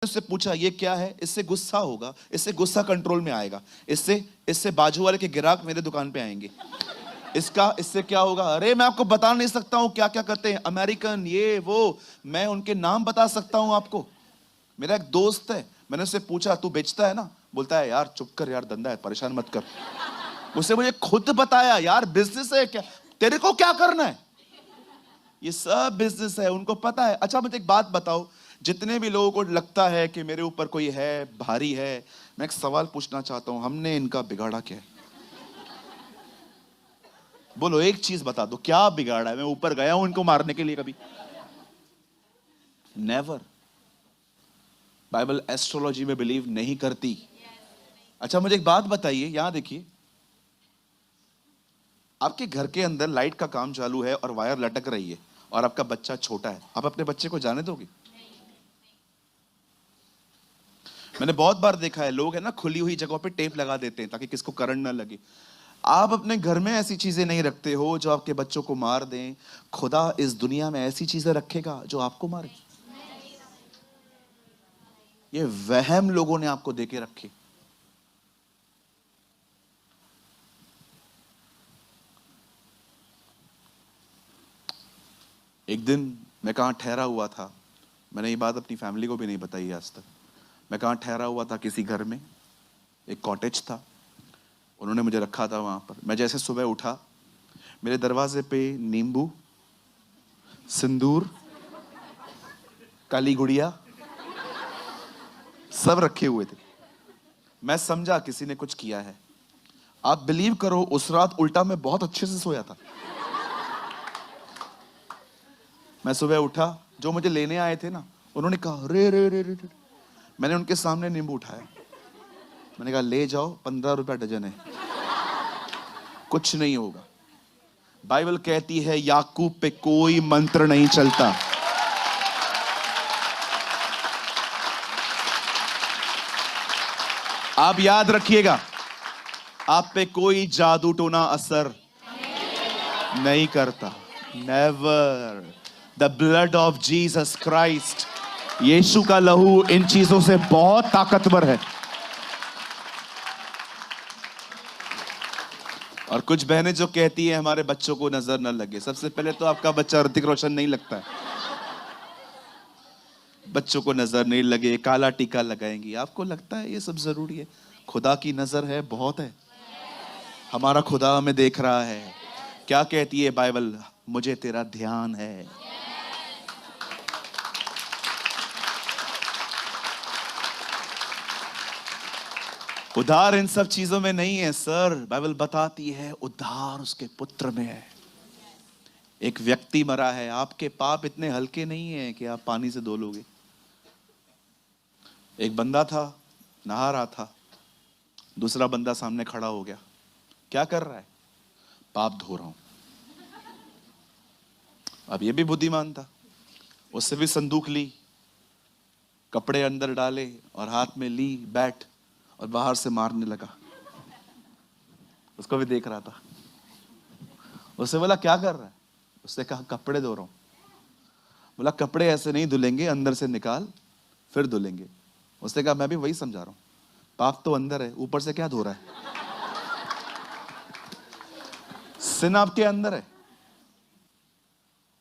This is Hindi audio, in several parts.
उससे पूछा ये क्या है, इससे गुस्सा होगा, इससे गुस्सा कंट्रोल में आएगा, इससे इससे बाजू वाले के ग्राहक मेरे दुकान पे आएंगे, इससे क्या होगा। अरे मैं आपको बता नहीं सकता हूँ क्या क्या करते हैं अमेरिकन, ये वो, मैं उनके नाम बता सकता हूँ आपको। मेरा एक दोस्त है, मैंने उससे पूछा तू बेचता है ना, बोलता है यार चुप कर यार, धंधा है, परेशान मत कर। उसने मुझे खुद बताया यार बिजनेस है क्या, तेरे को क्या करना है, ये सब बिजनेस है, उनको पता है। अच्छा मुझे एक बात बताओ, जितने भी लोगों को लगता है कि मेरे ऊपर कोई है, भारी है, मैं एक सवाल पूछना चाहता हूं, हमने इनका बिगाड़ा क्या है? बोलो एक चीज बता दो, क्या बिगाड़ा है? मैं ऊपर गया हूं इनको मारने के लिए कभी? नेवर। बाइबल एस्ट्रोलॉजी में बिलीव नहीं करती। अच्छा मुझे एक बात बताइए, यहां देखिए, आपके घर के अंदर लाइट का काम चालू है और वायर लटक रही है और आपका बच्चा छोटा है, आप अपने बच्चे को जाने दोगे? मैंने बहुत बार देखा है, लोग है ना खुली हुई जगहों पे टेप लगा देते हैं ताकि किसको करंट ना लगे। आप अपने घर में ऐसी चीजें नहीं रखते हो जो आपके बच्चों को मार दें। खुदा इस दुनिया में ऐसी चीजें रखेगा जो आपको मारे? ये वहम लोगों ने आपको देके रखे। एक दिन मैं कहां ठहरा हुआ था, मैंने ये बात अपनी फैमिली को भी नहीं बताई आज तक। मैं कहां ठहरा हुआ था, किसी घर में, एक कॉटेज था, उन्होंने मुझे रखा था वहां पर। मैं जैसे सुबह उठा, मेरे दरवाजे पे नींबू, सिंदूर, काली गुड़िया सब रखे हुए थे। मैं समझा किसी ने कुछ किया है। आप बिलीव करो, उस रात उल्टा मैं बहुत अच्छे से सोया था। मैं सुबह उठा, जो मुझे लेने आए थे ना, उन्होंने कहा रे रे रे रे रे। मैंने उनके सामने नींबू उठाया, मैंने कहा ले जाओ, 15 रुपया डजन है, कुछ नहीं होगा। बाइबल कहती है याकूब पे कोई मंत्र नहीं चलता। आप याद रखिएगा, आप पे कोई जादू टोना असर नहीं करता। Never. The blood of Jesus Christ, Yeshu का लहू इन चीजों से बहुत ताकतवर है। और कुछ बहनें जो कहती है हमारे बच्चों को नजर न लगे, सबसे पहले तो आपका बच्चा ऋतिक रोशन नहीं लगता है। बच्चों को नजर नहीं लगे, काला टीका लगाएंगी, आपको लगता है ये सब जरूरी है? खुदा की नजर है, बहुत है। हमारा खुदा हमें देख रहा है। क्या कहती है बाइबल? मुझे तेरा ध्यान है। उधार इन सब चीजों में नहीं है सर। बाइबल बताती है उधार उसके पुत्र में है। एक व्यक्ति मरा है, आपके पाप इतने हल्के नहीं है कि आप पानी से धो लोगे। एक बंदा था, नहा रहा था, दूसरा बंदा सामने खड़ा हो गया, क्या कर रहा है? पाप धो रहा हूं। अब ये भी बुद्धिमान था, उससे भी संदूक ली, कपड़े अंदर डाले और हाथ में ली बैट, और बाहर से मारने लगा। उसको भी देख रहा था। उससे बोला क्या कर रहा है? उसने कहा कपड़े धो रहा हूं। बोला कपड़े ऐसे नहीं धुलेंगे, अंदर से निकाल फिर धुलेंगे। उसने कहा मैं भी वही समझा रहा हूं, पाप तो अंदर है, ऊपर से क्या धो रहा है? सिन आपके अंदर है।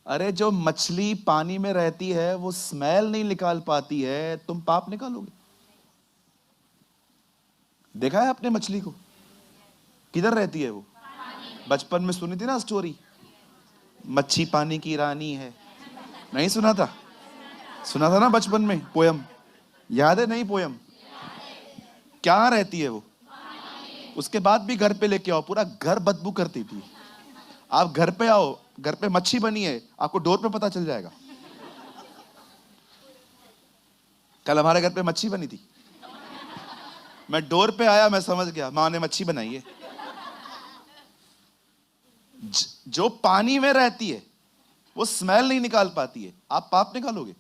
अरे जो मछली पानी में रहती है वो स्मेल नहीं निकाल पाती है, तुम पाप निकालोगे? देखा है आपने मछली को? किधर रहती है वो? बचपन में सुनी थी ना स्टोरी, मच्छी पानी की रानी है। नहीं सुना था? सुना था ना बचपन में पोयम, याद है? नहीं पोयम क्या रहती है वो? उसके बाद भी घर पे लेके आओ, पूरा घर बदबू करती थी। आप घर पे आओ, घर पे मच्छी बनी है, आपको डोर पे पता चल जाएगा। कल हमारे घर पे मच्छी बनी थी, मैं डोर पे आया, मैं समझ गया मां ने मच्छी बनाई है। जो पानी में रहती है वो स्मेल नहीं निकाल पाती है, आप पाप निकालोगे?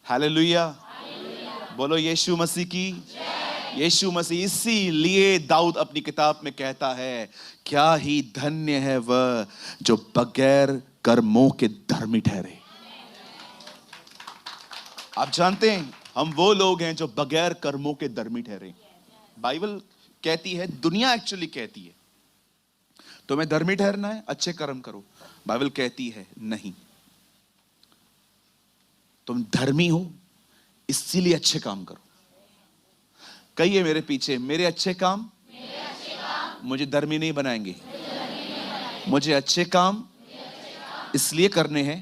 हालेलुया। बोलो यीशु मसीह की। यीशु मसीह, इसीलिए दाऊद अपनी किताब में कहता है क्या ही धन्य है वह जो बगैर कर्मों के धर्मी ठहरे। आप जानते हैं हम वो लोग हैं जो बगैर कर्मों के धर्मी ठहरे। बाइबल कहती है, दुनिया एक्चुअली कहती है तुम्हें धर्मी ठहरना है, अच्छे कर्म करो। बाइबल कहती है नहीं, तुम धर्मी हो इसीलिए अच्छे काम करो। कहिए मेरे पीछे, मेरे अच्छे काम मुझे धर्मी नहीं बनाएंगे। मुझे अच्छे काम इसलिए करने हैं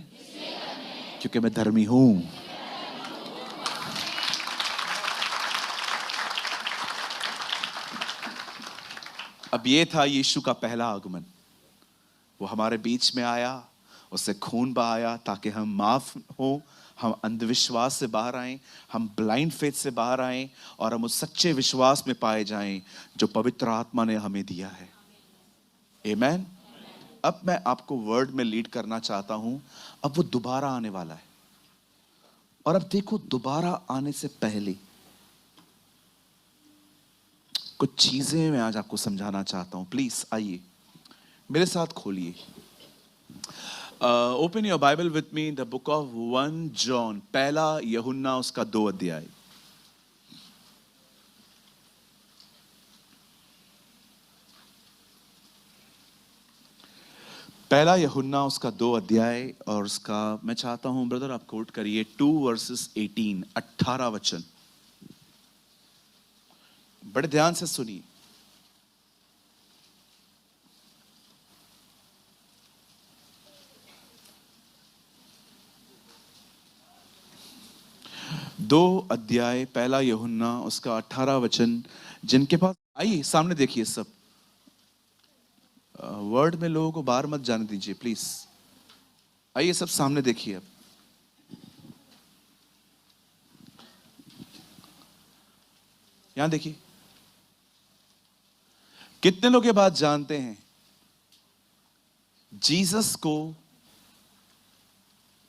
क्योंकि मैं धर्मी हूं। अब ये था यीशु का पहला आगमन। वो हमारे बीच में आया, उससे खून बहाया ताकि हम माफ हो, हम अंधविश्वास से बाहर आएं, हम ब्लाइंड फेथ से बाहर आएं और हम उस सच्चे विश्वास में पाए जाएं जो पवित्र आत्मा ने हमें दिया है। आमीन। अब मैं आपको वर्ड में लीड करना चाहता हूं। अब वो दोबारा आने वाला है, और अब देखो दोबारा आने से पहले कुछ चीजें मैं आज आपको समझाना चाहता हूं। प्लीज आइए मेरे साथ खोलिए, open your Bible with me, the book of 1 John, पहला यूहन्ना उसका 2 अध्याय। पहला यूहन्ना उसका 2 अध्याय, और उसका मैं चाहता हूं ब्रदर आप कोट करिए 2 वर्सेस 18, 18 वचन। बड़े ध्यान से सुनिए। दो अध्याय पहला यूहन्ना उसका 18 वचन। जिनके पास, आइए सामने देखिए सब। वर्ड में लोगों को बाहर मत जाने दीजिए प्लीज। आइए सब सामने देखिए। अब यहां देखिए, कितने लोग ये बात जानते हैं जीसस को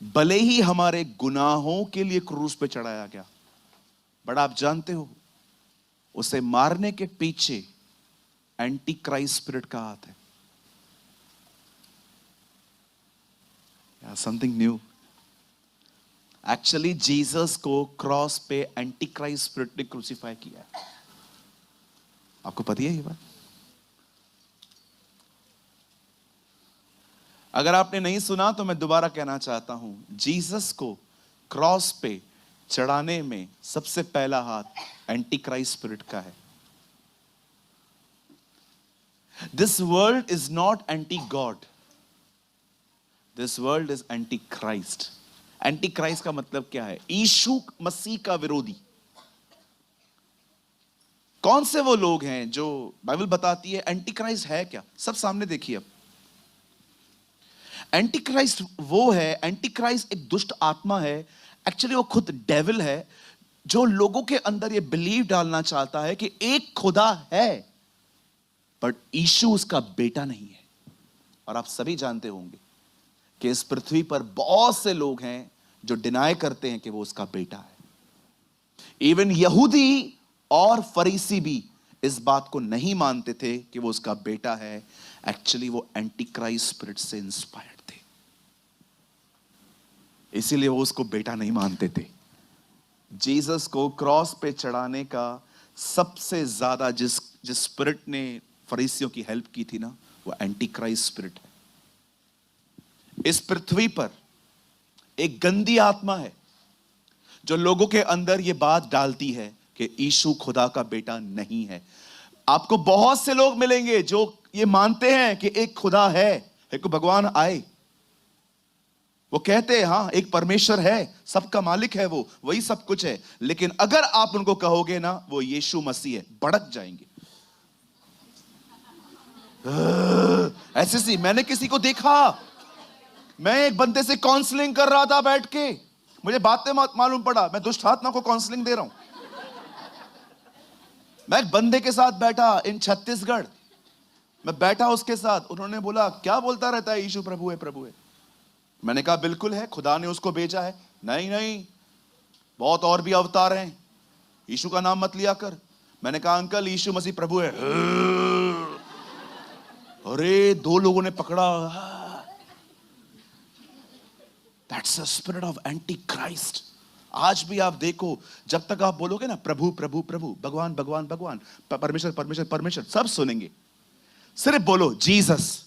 भले ही हमारे गुनाहों के लिए क्रूस पे चढ़ाया गया, बट आप जानते हो उसे मारने के पीछे एंटी क्राइस्ट स्पिरिट का हाथ है। Something new. एक्चुअली जीसस को क्रॉस पे एंटी क्राइस्ट स्पिरिट ने क्रूसीफाई किया है। आपको पता है ये बात? अगर आपने नहीं सुना तो मैं दोबारा कहना चाहता हूं, जीसस को क्रॉस पे चढ़ाने में सबसे पहला हाथ एंटी क्राइस्ट स्पिरिट का है। This world is not anti God, this world is anti Christ. Anti Christ का मतलब क्या है? यीशु मसीह का विरोधी। कौन से वो लोग हैं जो बाइबल बताती है एंटी क्राइस्ट है क्या? सब सामने देखिए। अब एंटी क्राइस्ट वो है, एंटी क्राइस्ट एक दुष्ट आत्मा है। एक्चुअली वो खुद डेविल है, जो लोगों के अंदर ये बिलीव डालना चाहता है कि एक खुदा है, बट यीशु उसका बेटा नहीं है। और आप सभी जानते होंगे कि इस पृथ्वी पर बहुत से लोग हैं जो डिनाई करते हैं कि वो उसका बेटा है। इवन यहूदी और फरीसी भी इस बात को नहीं मानते थे कि वो उसका बेटा है। एक्चुअली वो एंटी क्राइस्ट स्पिरिट से इंस्पायर्ड थे, इसीलिए वो उसको बेटा नहीं मानते थे। जीसस को क्रॉस पे चढ़ाने का सबसे ज्यादा जिस स्पिरिट ने फरीसियों की हेल्प की थी ना, वो एंटी क्राइस्ट स्पिरिट है। इस पृथ्वी पर एक गंदी आत्मा है जो लोगों के अंदर ये बात डालती है कि यीशु खुदा का बेटा नहीं है। आपको बहुत से लोग मिलेंगे जो ये मानते हैं कि एक खुदा है, एक भगवान आए। वो कहते हैं हाँ एक परमेश्वर है, सबका मालिक है, वो वही सब कुछ है। लेकिन अगर आप उनको कहोगे ना वो यीशु मसीह है, भड़क जाएंगे। ऐसे सी मैंने किसी को देखा, मैं एक बंदे से काउंसलिंग कर रहा था बैठ के, मुझे बातें मालूम पड़ा मैं दुष्ट आत्मा को काउंसलिंग दे रहा हूं। मैं एक बंदे के साथ बैठा इन छत्तीसगढ़, मैं बैठा उसके साथ, उन्होंने बोला क्या बोलता रहता है यीशु प्रभु है प्रभु है। मैंने कहा बिल्कुल है, खुदा ने उसको भेजा है। नहीं नहीं, बहुत और भी अवतार हैं, यीशु का नाम मत लिया कर। मैंने कहा अंकल यीशु मसीह प्रभु है। अरे 2 लोगों ने पकड़ा, that's a spirit of anti Christ. आज भी आप देखो, जब तक आप बोलोगे ना प्रभु प्रभु प्रभु, भगवान भगवान भगवान, परमेश्वर परमेश्वर परमेश्वर, सब सुनेंगे। सिर्फ बोलो जीसस,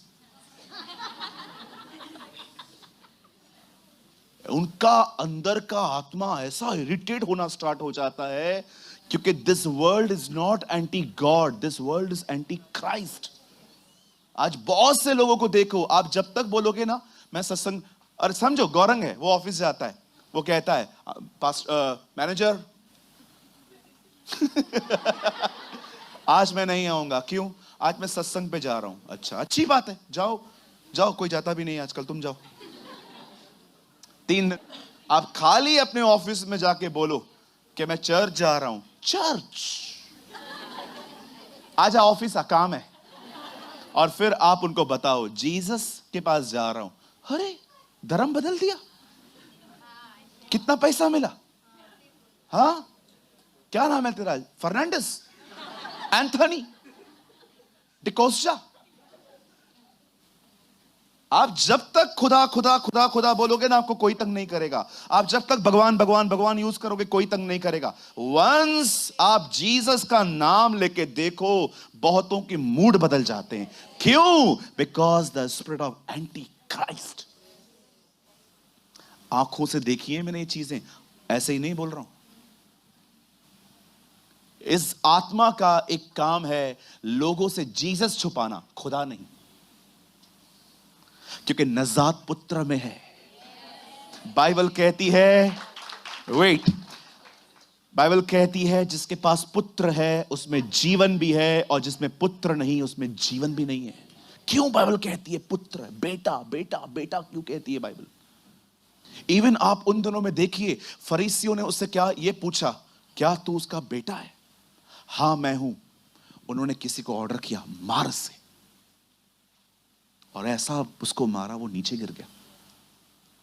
उनका अंदर का आत्मा ऐसा इरिटेट होना स्टार्ट हो जाता है, क्योंकि this world is not anti God, this world is anti Christ. आज बहुत से लोगों को देखो, आप जब तक बोलोगे ना मैं सत्संग, अरे समझो गौरंग है, वो ऑफिस जाता है, वो कहता है मैनेजर आज मैं नहीं आऊंगा। क्यों? आज मैं सत्संग पे जा रहा हूं। अच्छा, अच्छी बात है, जाओ जाओ, कोई जाता भी नहीं आजकल, तुम जाओ। 3 दिन आप खाली अपने ऑफिस में जाके बोलो कि मैं चर्च जा रहा हूं। चर्च आजा, ऑफिस आ, काम है। और फिर आप उनको बताओ जीसस के पास जा रहा हूं। अरे धर्म बदल दिया, कितना पैसा मिला? हाँ, क्या नाम है तेरा? फर्नांडिस, एंथनी, डिकोस्टा। आप जब तक खुदा खुदा खुदा खुदा बोलोगे ना, आपको कोई तंग नहीं करेगा। आप जब तक भगवान भगवान भगवान यूज करोगे, कोई तंग नहीं करेगा। वंस आप जीसस का नाम लेके देखो, बहुतों के मूड बदल जाते हैं। क्यों? Because the spirit of anti Christ. आंखों से देखिए मैंने ये चीजें, ऐसे ही नहीं बोल रहा हूं। इस आत्मा का एक काम है लोगों से जीसस छुपाना, खुदा नहीं, क्योंकि नजात पुत्र में है। बाइबल कहती है, वेट, बाइबल कहती है जिसके पास पुत्र है उसमें जीवन भी है, और जिसमें पुत्र नहीं उसमें जीवन भी नहीं है। क्यों बाइबल कहती है पुत्र? बेटा बेटा बेटा क्यों कहती है बाइबल? इवन आप उन दिनों में देखिए, फरीसियों ने उससे क्या ये पूछा, क्या तू उसका बेटा है? हां मैं हूं। उन्होंने किसी को ऑर्डर किया मार से, और ऐसा उसको मारा वो नीचे गिर गया।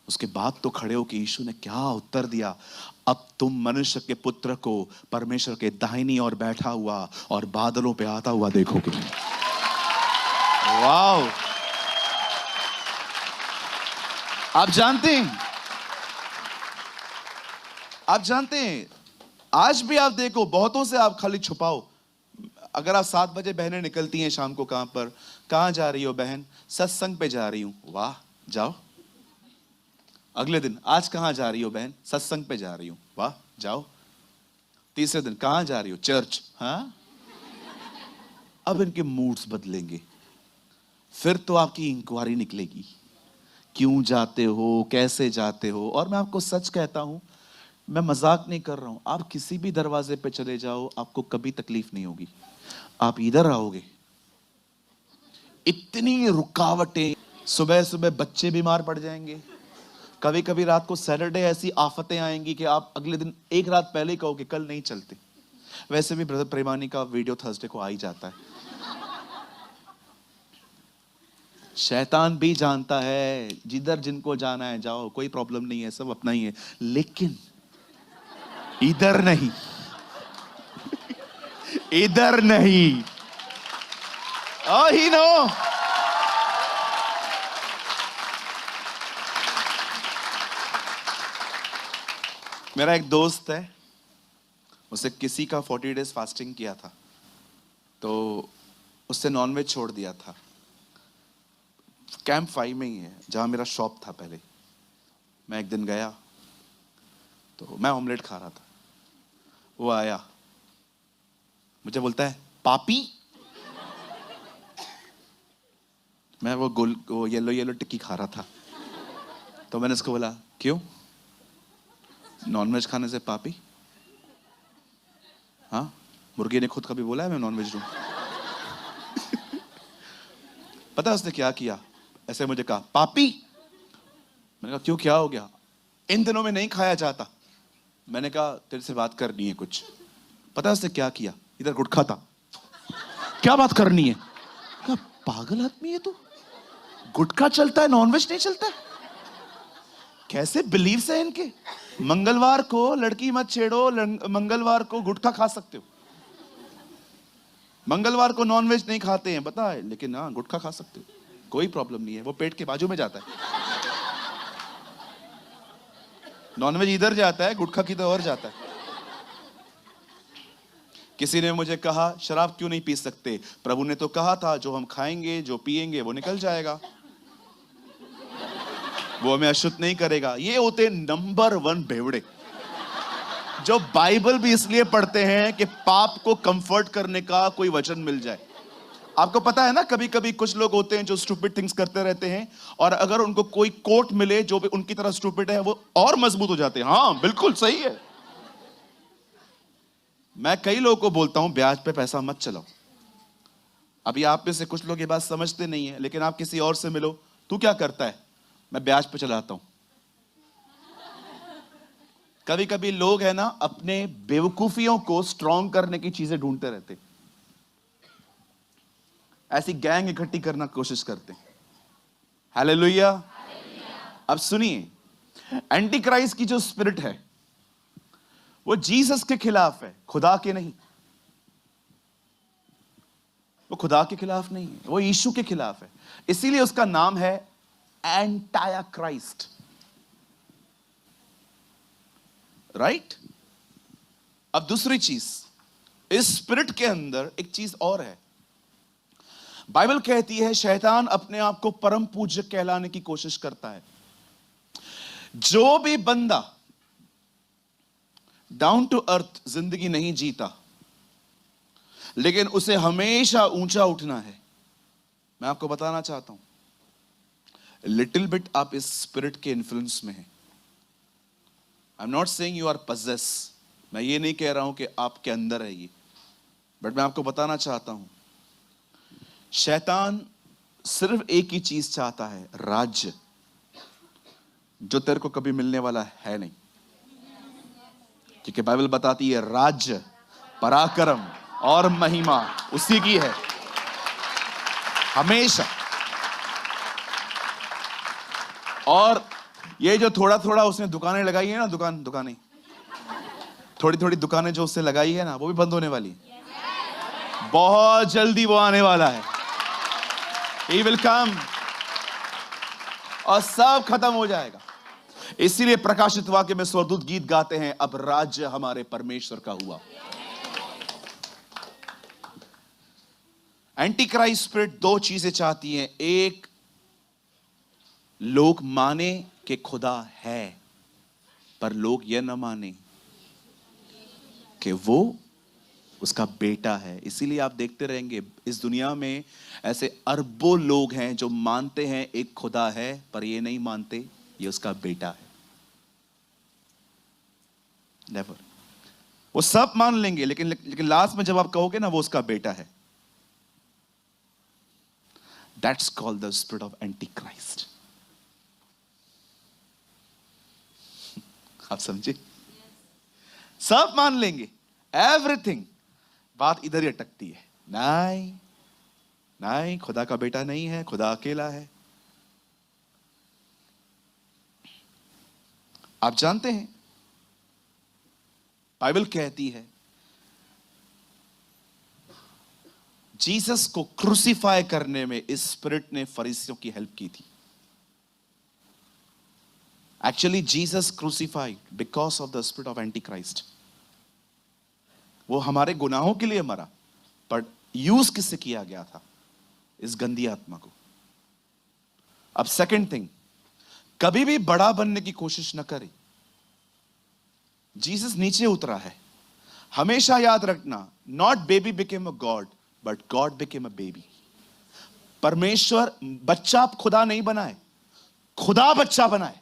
उसके बाद तो खड़े होकर यीशु ने क्या उत्तर दिया, अब तुम मनुष्य के पुत्र को परमेश्वर के दाहिनी ओर बैठा हुआ और बादलों पे आता हुआ देखोगे। वाओ! आप जानते हैं, आज भी आप देखो, बहुतों से आप खाली छुपाओ। अगर आप 7 बजे बहनें निकलती हैं शाम को, कहां पर, कहां जा रही हो बहन? सत्संग पे जा रही हूं। वाह, जाओ। अगले दिन, आज कहां जा रही हो बहन? सत्संग पे जा रही हूं। वाह, जाओ। तीसरे दिन, कहां जा रही हो? चर्च। हाँ, अब इनके मूड्स बदलेंगे। फिर तो आपकी इंक्वायरी निकलेगी, क्यों जाते हो, कैसे जाते हो? और मैं आपको सच कहता हूं, मैं मजाक नहीं कर रहा हूं, आप किसी भी दरवाजे पे चले जाओ, आपको कभी तकलीफ नहीं होगी। आप इधर आओगे, इतनी रुकावटें, सुबह सुबह बच्चे बीमार पड़ जाएंगे, कभी कभी रात को सैटरडे ऐसी आफतें आएंगी कि आप अगले दिन एक रात पहले ही कहोगे कल नहीं चलते। वैसे भी ब्रदर प्रेमानी का वीडियो थर्सडे को आ ही जाता है। शैतान भी जानता है जिधर जिनको जाना है जाओ, कोई प्रॉब्लम नहीं है, सब अपना ही है, लेकिन इधर नहीं, इधर नहीं। Oh, he know. मेरा एक दोस्त है, उसे किसी का 40 डेज फास्टिंग किया था, तो उससे नॉनवेज छोड़ दिया था। कैंप 5 में ही है जहां मेरा शॉप था पहले। मैं एक दिन गया तो मैं ऑमलेट खा रहा था, वो आया, मुझे बोलता है पापी। मैं वो येलो येलो टिक्की खा रहा था, तो मैंने उसको बोला क्यों, नॉनवेज खाने से पापी? हाँ, मुर्गी ने खुद कभी बोला है मैं नॉनवेज हूं? पता है उसने क्या किया? ऐसे मुझे कहा पापी। मैंने कहा क्यों, क्या हो गया? इन दिनों में नहीं खाया जाता। मैंने कहा तेरे से बात करनी है कुछ। पता है उसने क्या किया? इधर गुटखा था। क्या बात करनी है? क्या पागल आदमी है तू, गुटखा चलता है नॉनवेज नहीं चलता है? कैसे बिलीव्स है इनके? मंगलवार को लड़की मत छेड़ो, मंगलवार को गुटखा खा सकते हो, मंगलवार को नॉनवेज नहीं खाते हैं पता है, लेकिन हाँ गुटखा खा सकते हो, कोई प्रॉब्लम नहीं है, वो पेट के बाजू में जाता है। नॉनवेज इधर जाता है, गुटखा की तो और जाता है। किसी ने मुझे कहा शराब क्यों नहीं पी सकते? प्रभु ने तो कहा था जो हम खाएंगे जो पिएंगे वो निकल जाएगा, वो हमें अशुद्ध नहीं करेगा। ये होते नंबर 1 बेवड़े जो बाइबल भी इसलिए पढ़ते हैं कि पाप को कंफर्ट करने का कोई वचन मिल जाए। आपको पता है ना, कभी कभी कुछ लोग होते हैं जो स्टूपिड थिंग्स करते रहते हैं, और अगर उनको कोई कोट मिले जो भी उनकी तरह स्टूपिड है, वो और मजबूत हो जाते हैं। हाँ बिल्कुल सही है। मैं कई लोगों को बोलता हूं ब्याज पे पैसा मत चलाओ। अभी आप में से कुछ लोग ये बात समझते नहीं है, लेकिन आप किसी और से मिलो, तू क्या करता है? मैं ब्याज पे चलाता हूं। कभी कभी लोग है ना अपने बेवकूफियों को स्ट्रॉन्ग करने की चीजें ढूंढते रहते, ऐसी गैंग इकट्ठी करना कोशिश करते हैं। हालेलुया। अब सुनिए, एंटी क्राइस्ट की जो स्पिरिट है वो जीसस के खिलाफ है, खुदा के नहीं। वो खुदा के खिलाफ नहीं है, वो यीशु के खिलाफ है। इसीलिए उसका नाम है एंटाया क्राइस्ट। राइट? अब दूसरी चीज, इस स्पिरिट के अंदर एक चीज और है। बाइबल कहती है शैतान अपने आप को परम पूज्य कहलाने की कोशिश करता है। जो भी बंदा डाउन टू अर्थ जिंदगी नहीं जीता, लेकिन उसे हमेशा ऊंचा उठना है, मैं आपको बताना चाहता हूं लिटिल बिट आप इस स्पिरिट के इन्फ्लुएंस में हैं। I am not saying you are possessed, मैं ये नहीं कह रहा हूं कि आपके अंदर है ये, बट मैं आपको बताना चाहता हूं शैतान सिर्फ एक ही चीज चाहता है, राज्य, जो तेरे को कभी मिलने वाला है नहीं। क्योंकि बाइबल बताती है राज्य, पराक्रम और महिमा उसी की है हमेशा। और ये जो थोड़ा थोड़ा उसने दुकानें लगाई है ना, दुकानें थोड़ी थोड़ी दुकानें जो उससे लगाई है ना, वो भी बंद होने वाली है। बहुत जल्दी वो आने वाला है। He will come और सब खत्म हो जाएगा। इसीलिए प्रकाशित वाक्य में स्वर्गदूत गीत गाते हैं, अब राज्य हमारे परमेश्वर का हुआ। एंटी क्राइस्ट स्पिरिट 2 चीजें चाहती हैं। एक, लोग माने कि खुदा है, पर लोग यह न माने कि वो उसका बेटा है। इसीलिए आप देखते रहेंगे इस दुनिया में ऐसे अरबों लोग हैं जो मानते हैं एक खुदा है, पर ये नहीं मानते ये उसका बेटा है। नेवर। वो सब मान लेंगे, लेकिन लास्ट में जब आप कहोगे ना वो उसका बेटा है, that's called the spirit of anti Christ. आप समझे? सब मान लेंगे एवरीथिंग, बात इधर ही अटकती है। नहीं नहीं, खुदा का बेटा नहीं है, खुदा अकेला है। आप जानते हैं बाइबल कहती है जीसस को क्रूसिफाई करने में इस स्पिरिट ने फरीसियों की हेल्प की थी। Actually Jesus crucified because of the spirit of anti Christ. वो हमारे गुनाहों के लिए मरा, पर यूज किससे किया गया था? इस गंदी आत्मा को। अब सेकंड थिंग, कभी भी बड़ा बनने की कोशिश न करें। जीसस नीचे उतरा है। हमेशा याद रखना, not baby became a God, but God became a baby. परमेश्वर बच्चा खुदा नहीं बनाए, खुदा बच्चा बनाए।